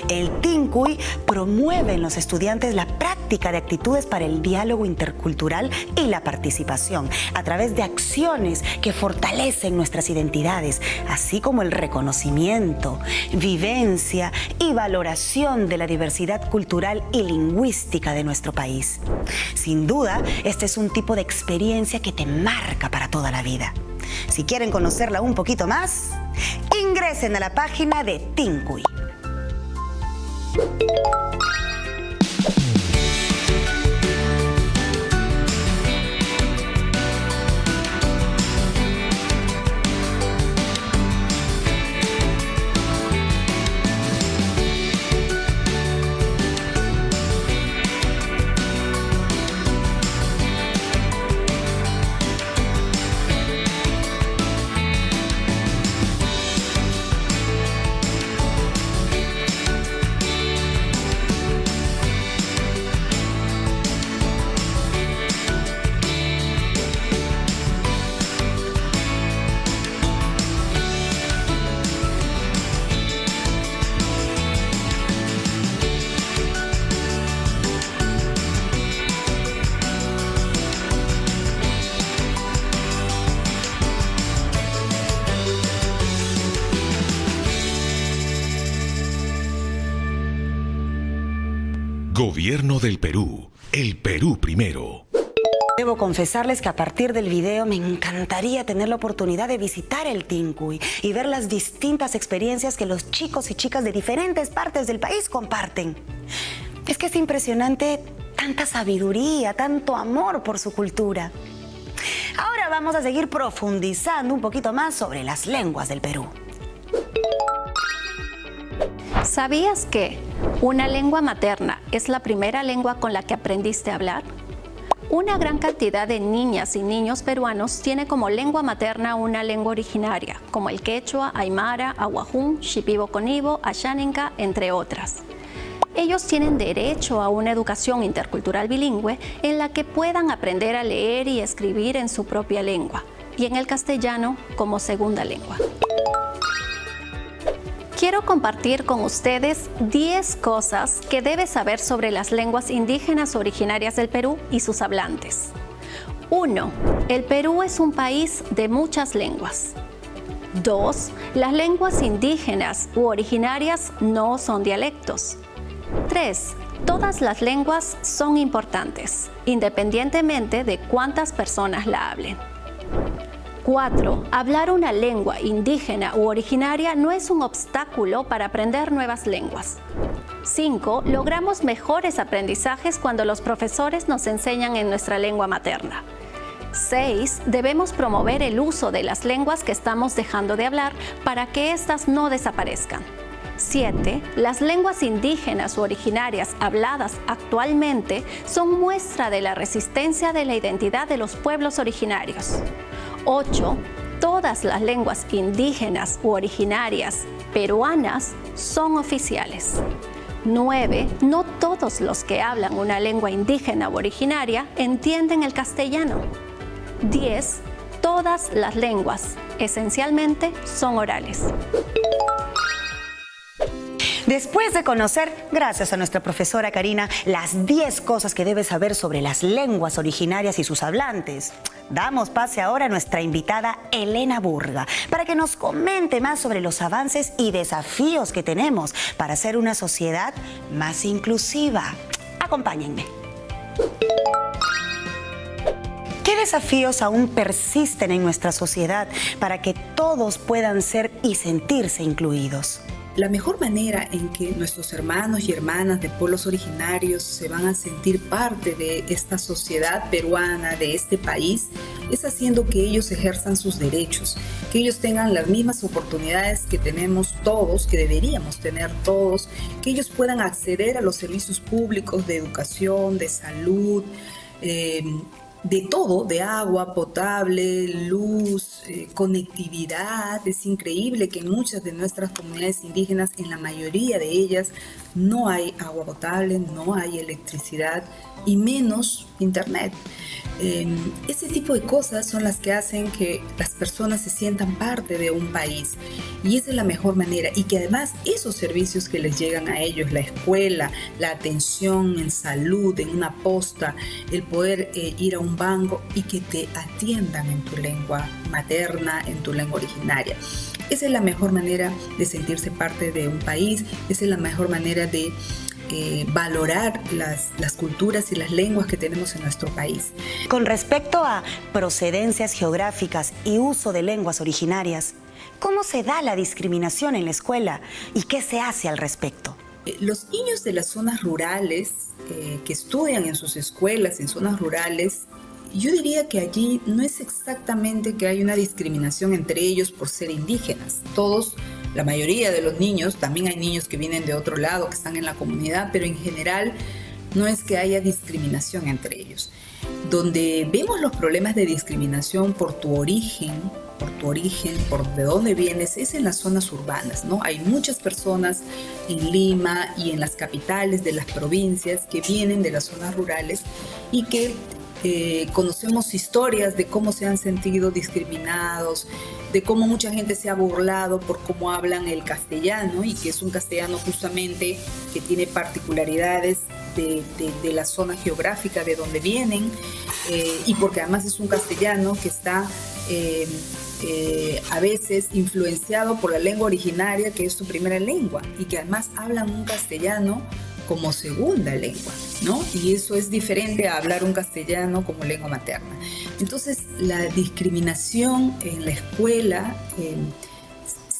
El Tincuy promueve en los estudiantes la práctica de actitudes para el diálogo intercultural y la participación a través de acciones que fortalecen nuestras identidades, así como el reconocimiento, vivencia y valoración de la diversidad cultural y lingüística de nuestro país. Sin duda, este es un tipo de experiencia que te marca para toda la vida. Si quieren conocerla un poquito más, ingresen a la página de Tincuy. Gobierno del Perú, el Perú primero. Debo confesarles que a partir del video me encantaría tener la oportunidad de visitar el Tincuy y ver las distintas experiencias que los chicos y chicas de diferentes partes del país comparten. Es que es impresionante tanta sabiduría, tanto amor por su cultura. Ahora vamos a seguir profundizando un poquito más sobre las lenguas del Perú. ¿Sabías que una lengua materna es la primera lengua con la que aprendiste a hablar? Una gran cantidad de niñas y niños peruanos tiene como lengua materna una lengua originaria, como el quechua, aymara, ahuajún, shipibo-conibo, ashaninka, entre otras. Ellos tienen derecho a una educación intercultural bilingüe en la que puedan aprender a leer y escribir en su propia lengua y en el castellano como segunda lengua. Quiero compartir con ustedes 10 cosas que debes saber sobre las lenguas indígenas originarias del Perú y sus hablantes. 1. El Perú es un país de muchas lenguas. 2. Las lenguas indígenas u originarias no son dialectos. 3. Todas las lenguas son importantes, independientemente de cuántas personas la hablen. 4. Hablar una lengua indígena u originaria no es un obstáculo para aprender nuevas lenguas. 5. Logramos mejores aprendizajes cuando los profesores nos enseñan en nuestra lengua materna. 6. Debemos promover el uso de las lenguas que estamos dejando de hablar para que éstas no desaparezcan. 7. Las lenguas indígenas u originarias habladas actualmente son muestra de la resistencia de la identidad de los pueblos originarios. 8. Todas las lenguas indígenas u originarias peruanas son oficiales. 9. No todos los que hablan una lengua indígena u originaria entienden el castellano. 10. todas las lenguas, esencialmente, son orales. Después de conocer, gracias a nuestra profesora Karina, las 10 cosas que debes saber sobre las lenguas originarias y sus hablantes, damos pase ahora a nuestra invitada Elena Burga para que nos comente más sobre los avances y desafíos que tenemos para hacer una sociedad más inclusiva. Acompáñenme. ¿Qué desafíos aún persisten en nuestra sociedad para que todos puedan ser y sentirse incluidos? La mejor manera en que nuestros hermanos y hermanas de pueblos originarios se van a sentir parte de esta sociedad peruana, de este país, es haciendo que ellos ejerzan sus derechos, que ellos tengan las mismas oportunidades que tenemos todos, que deberíamos tener todos, que ellos puedan acceder a los servicios públicos de educación, de salud, de todo, de agua potable, luz, conectividad. Es increíble que en muchas de nuestras comunidades indígenas, en la mayoría de ellas, no hay agua potable, no hay electricidad y menos internet. Ese tipo de cosas son las que hacen que las personas se sientan parte de un país, y esa es la mejor manera, y que además esos servicios que les llegan a ellos, la escuela, la atención en salud, en una posta, el poder ir a un banco y que te atiendan en tu lengua materna, en tu lengua originaria. Esa es la mejor manera de sentirse parte de un país, esa es la mejor manera de valorar las culturas y las lenguas que tenemos en nuestro país. Con respecto a procedencias geográficas y uso de lenguas originarias, ¿cómo se da la discriminación en la escuela y qué se hace al respecto? Los niños de las zonas rurales que estudian en sus escuelas, en zonas rurales, yo diría que allí no es exactamente que hay una discriminación entre ellos por ser indígenas. Todos, la mayoría de los niños, también hay niños que vienen de otro lado, que están en la comunidad, pero en general no es que haya discriminación entre ellos. Donde vemos los problemas de discriminación por tu origen, por de dónde vienes, es en las zonas urbanas, ¿no? Hay muchas personas en Lima y en las capitales de las provincias que vienen de las zonas rurales y que conocemos historias de cómo se han sentido discriminados, de cómo mucha gente se ha burlado por cómo hablan el castellano, y que es un castellano justamente que tiene particularidades de la zona geográfica de donde vienen, y porque además es un castellano que está a veces influenciado por la lengua originaria, que es su primera lengua, y que además hablan un castellano como segunda lengua, ¿no? Y eso es diferente a hablar un castellano como lengua materna. Entonces, la discriminación en la escuela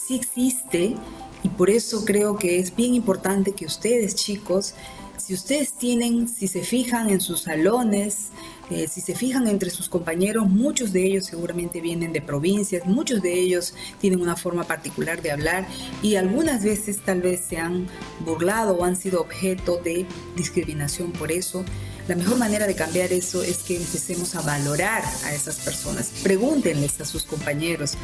sí existe, y por eso creo que es bien importante que ustedes, chicos, si se fijan en sus salones, si se fijan entre sus compañeros, muchos de ellos seguramente vienen de provincias, muchos de ellos tienen una forma particular de hablar, y algunas veces tal vez se han burlado o han sido objeto de discriminación por eso. La mejor manera de cambiar eso es que empecemos a valorar a esas personas. Pregúntenles a sus compañeros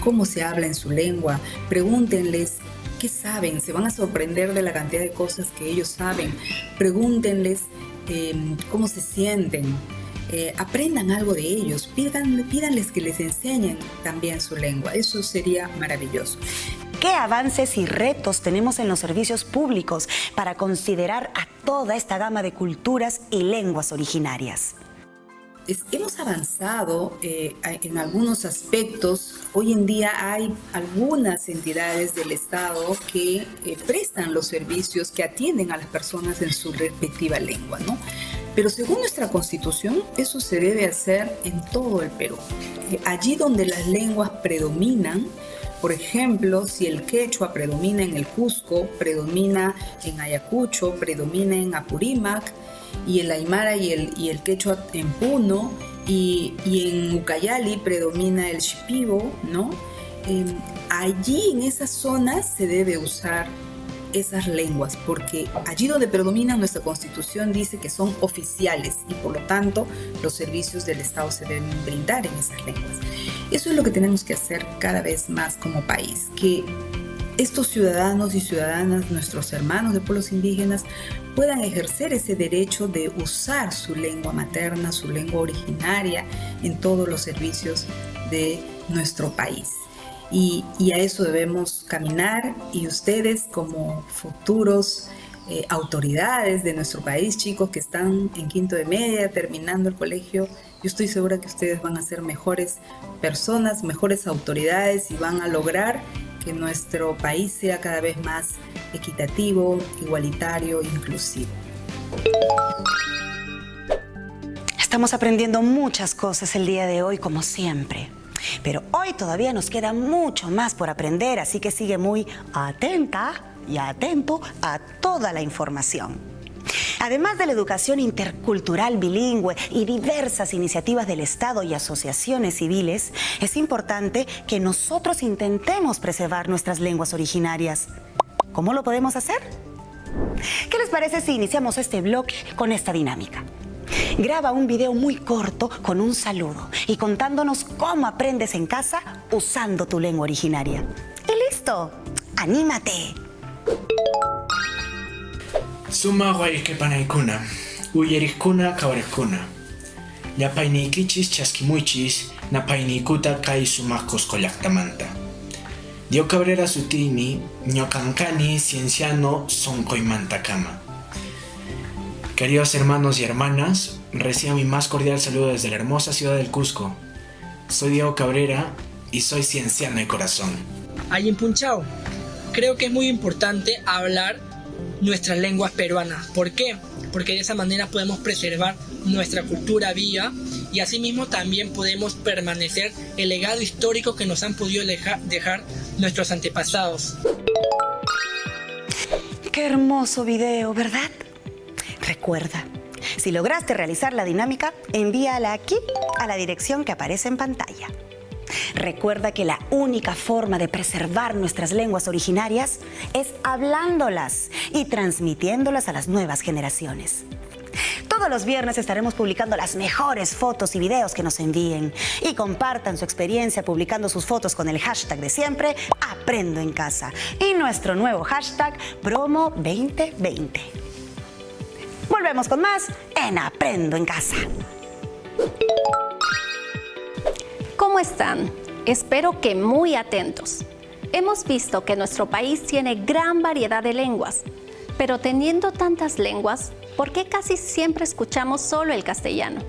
cómo se habla en su lengua, pregúntenles qué saben, se van a sorprender de la cantidad de cosas que ellos saben. Pregúntenles cómo se sienten, aprendan algo de ellos, pídanles que les enseñen también su lengua. Eso sería maravilloso. ¿Qué avances y retos tenemos en los servicios públicos para considerar a toda esta gama de culturas y lenguas originarias? Hemos avanzado en algunos aspectos. Hoy en día hay algunas entidades del Estado que prestan los servicios, que atienden a las personas en su respectiva lengua, ¿no? Pero según nuestra Constitución, eso se debe hacer en todo el Perú. Allí donde las lenguas predominan, por ejemplo, si el quechua predomina en el Cusco, predomina en Ayacucho, predomina en Apurímac, y el aymara y el quechua en Puno, y en Ucayali predomina el shipibo, ¿no? Allí en esas zonas se debe usar esas lenguas, porque allí donde predominan, nuestra Constitución dice que son oficiales, y por lo tanto los servicios del Estado se deben brindar en esas lenguas. Eso es lo que tenemos que hacer cada vez más como país, que estos ciudadanos y ciudadanas, nuestros hermanos de pueblos indígenas, puedan ejercer ese derecho de usar su lengua materna, su lengua originaria en todos los servicios de nuestro país. Y a eso debemos caminar, y ustedes como futuros autoridades de nuestro país, chicos que están en quinto de media, terminando el colegio, yo estoy segura que ustedes van a ser mejores personas, mejores autoridades, y van a lograr que nuestro país sea cada vez más equitativo, igualitario e inclusivo. Estamos aprendiendo muchas cosas el día de hoy, como siempre. Pero hoy todavía nos queda mucho más por aprender, así que sigue muy atenta y atento a toda la información. Además de la educación intercultural bilingüe y diversas iniciativas del Estado y asociaciones civiles, es importante que nosotros intentemos preservar nuestras lenguas originarias. ¿Cómo lo podemos hacer? ¿Qué les parece si iniciamos este bloque con esta dinámica? Graba un video muy corto con un saludo y contándonos cómo aprendes en casa usando tu lengua originaria. ¡Y listo! ¡Anímate! Suma guayquepanaykuna, uyariskuna kawarikuna. Llapaynikichis chaskimuychis, napaynikuta kay sumaq qusqullaqtamanta. Dio Cabrera sutini, ñoqanqani cienciano sonqoymantakama. Queridos hermanos y hermanas, reciban mi más cordial saludo desde la hermosa ciudad del Cusco. Soy Diego Cabrera y soy cienciano de corazón. Ayin Punchao, creo que es muy importante hablar nuestras lenguas peruanas. ¿Por qué? Porque de esa manera podemos preservar nuestra cultura viva y asimismo también podemos permanecer el legado histórico que nos han podido dejar nuestros antepasados. ¡Qué hermoso video!, ¿verdad? Recuerda, si lograste realizar la dinámica, envíala aquí a la dirección que aparece en pantalla. Recuerda que la única forma de preservar nuestras lenguas originarias es hablándolas y transmitiéndolas a las nuevas generaciones. Todos los viernes estaremos publicando las mejores fotos y videos que nos envíen. Y compartan su experiencia publicando sus fotos con el hashtag de siempre, Aprendo en Casa. Y nuestro nuevo hashtag, Promo2020. Volvemos con más en Aprendo en Casa. ¿Cómo están? Espero que muy atentos. Hemos visto que nuestro país tiene gran variedad de lenguas, pero teniendo tantas lenguas, ¿por qué casi siempre escuchamos solo el castellano?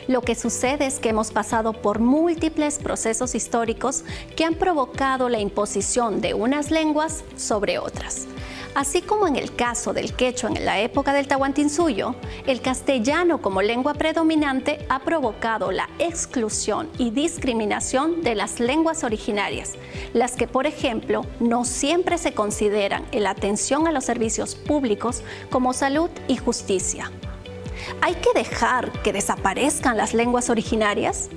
Lo que sucede es que hemos pasado por múltiples procesos históricos que han provocado la imposición de unas lenguas sobre otras. Así como en el caso del quechua en la época del Tahuantinsuyo, el castellano como lengua predominante ha provocado la exclusión y discriminación de las lenguas originarias, las que, por ejemplo, no siempre se consideran en la atención a los servicios públicos como salud y justicia. ¿Hay que dejar que desaparezcan las lenguas originarias?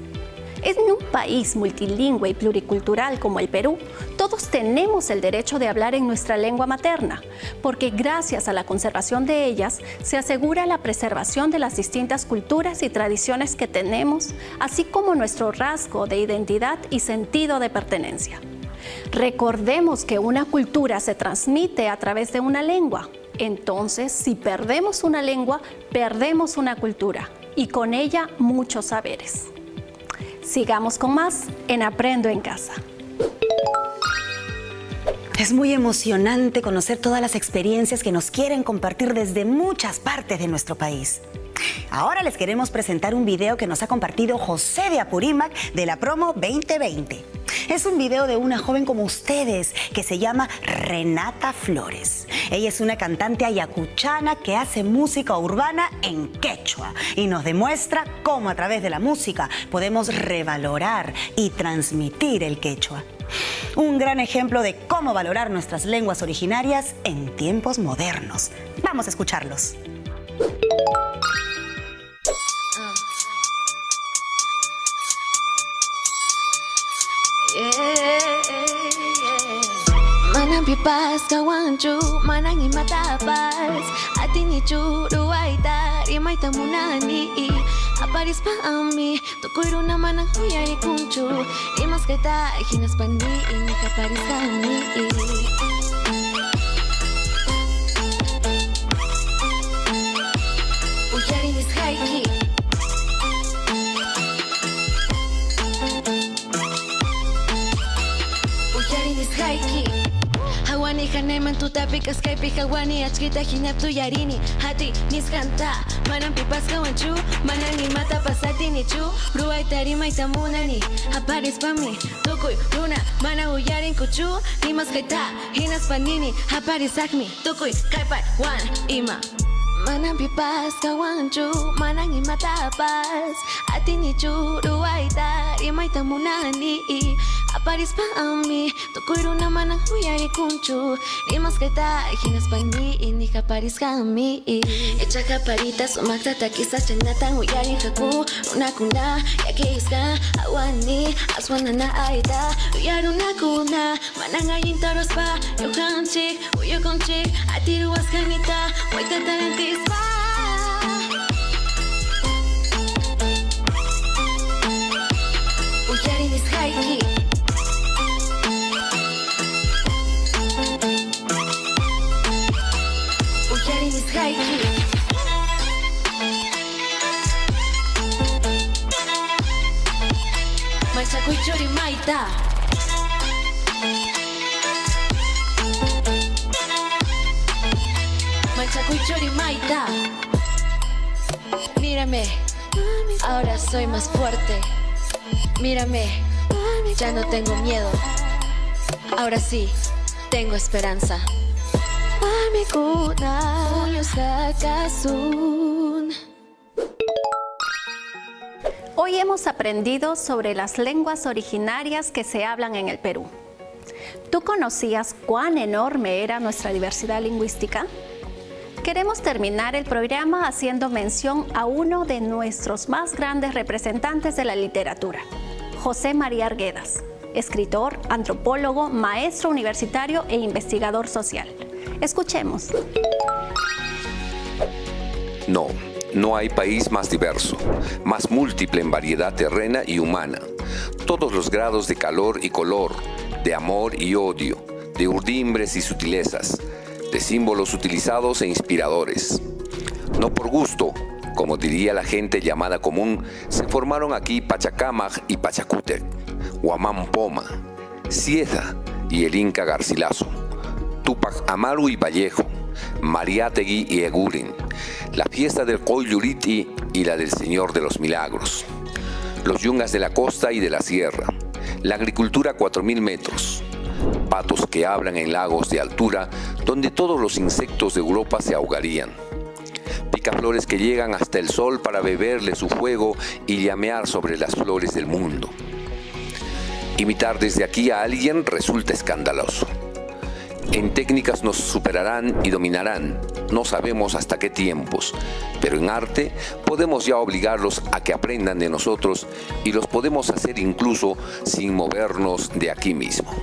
En un país multilingüe y pluricultural como el Perú, todos tenemos el derecho de hablar en nuestra lengua materna, porque gracias a la conservación de ellas se asegura la preservación de las distintas culturas y tradiciones que tenemos, así como nuestro rasgo de identidad y sentido de pertenencia. Recordemos que una cultura se transmite a través de una lengua. Entonces, si perdemos una lengua, perdemos una cultura y con ella muchos saberes. Sigamos con más en Aprendo en Casa. Es muy emocionante conocer todas las experiencias que nos quieren compartir desde muchas partes de nuestro país. Ahora les queremos presentar un video que nos ha compartido José de Apurímac de la Promo 2020. Es un video de una joven como ustedes que se llama Renata Flores. Ella es una cantante ayacuchana que hace música urbana en quechua y nos demuestra cómo a través de la música podemos revalorar y transmitir el quechua. Un gran ejemplo de cómo valorar nuestras lenguas originarias en tiempos modernos. Vamos a escucharlos. Manang pipas kawanchu, manang imatapas. Atini churu aita, rimay tamunani. Apa Haparis pa ami, tukuiru na manang huyari kunchu. Imas kita, hinas pandi, ini haparis kami. Uyari nis haiki. Uyari nis haiki. Hawani haneman tutapikas kaypi hawani achkita hinap tuyarini hati niskanta manan pipas kawanchu manan imata pasatini chu ruay tarimayta munani haparis pami tukuy runa mana uyarin kuchu nimas kayta hinas panini haparis akmi tukuy kaypay wan ima manan pipas kawanchu manan imata pas atini chu ruay tarimayta munani Haparis pa ami, tukuiru na manang huyari kunchu. Rimas kaita, hinas pani, ini haparis kami. Echa haparita, sumakta takisa, chanatan huyari haku. Una kuna, yakiska, awani, aswana na aita. Uyaru na kuna, manang ayin taros pa. Yuhanchik, uyokonchik, atiru askanita, waita tarantis pa. Uyari nis haiki. Haiki. Machakuy churi maita. Machakuy churi maita. Mírame, ahora soy más fuerte. Mírame, ya no tengo miedo. Ahora sí, tengo esperanza. Hoy hemos aprendido sobre las lenguas originarias que se hablan en el Perú. ¿Tú conocías cuán enorme era nuestra diversidad lingüística? Queremos terminar el programa haciendo mención a uno de nuestros más grandes representantes de la literatura, José María Arguedas, escritor, antropólogo, maestro universitario e investigador social. Escuchemos. No hay país más diverso, más múltiple en variedad terrena y humana. Todos los grados de calor y color, de amor y odio, de urdimbres y sutilezas, de símbolos utilizados e inspiradores. No por gusto, como diría la gente llamada común, se formaron aquí Pachacámac y Pachacútec, Huamán Poma, Cieza y el Inca Garcilaso, Túpac Amaru y Vallejo, Mariátegui y Eguren, la fiesta del Coyuliti y la del Señor de los Milagros, los yungas de la costa y de la sierra, la agricultura a 4.000 metros, patos que hablan en lagos de altura donde todos los insectos de Europa se ahogarían, picaflores que llegan hasta el sol para beberle su fuego y llamear sobre las flores del mundo. Imitar desde aquí a alguien resulta escandaloso. En técnicas nos superarán y dominarán, no sabemos hasta qué tiempos, pero en arte podemos ya obligarlos a que aprendan de nosotros y los podemos hacer incluso sin movernos de aquí mismo.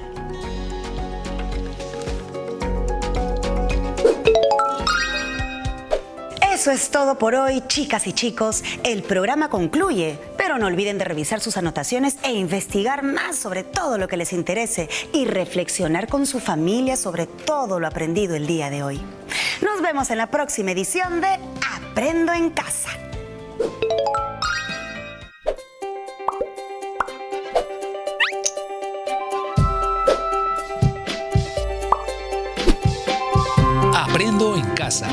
Eso es todo por hoy, chicas y chicos. El programa concluye, pero no olviden de revisar sus anotaciones e investigar más sobre todo lo que les interese y reflexionar con su familia sobre todo lo aprendido el día de hoy. Nos vemos en la próxima edición de Aprendo en Casa. Aprendo en Casa.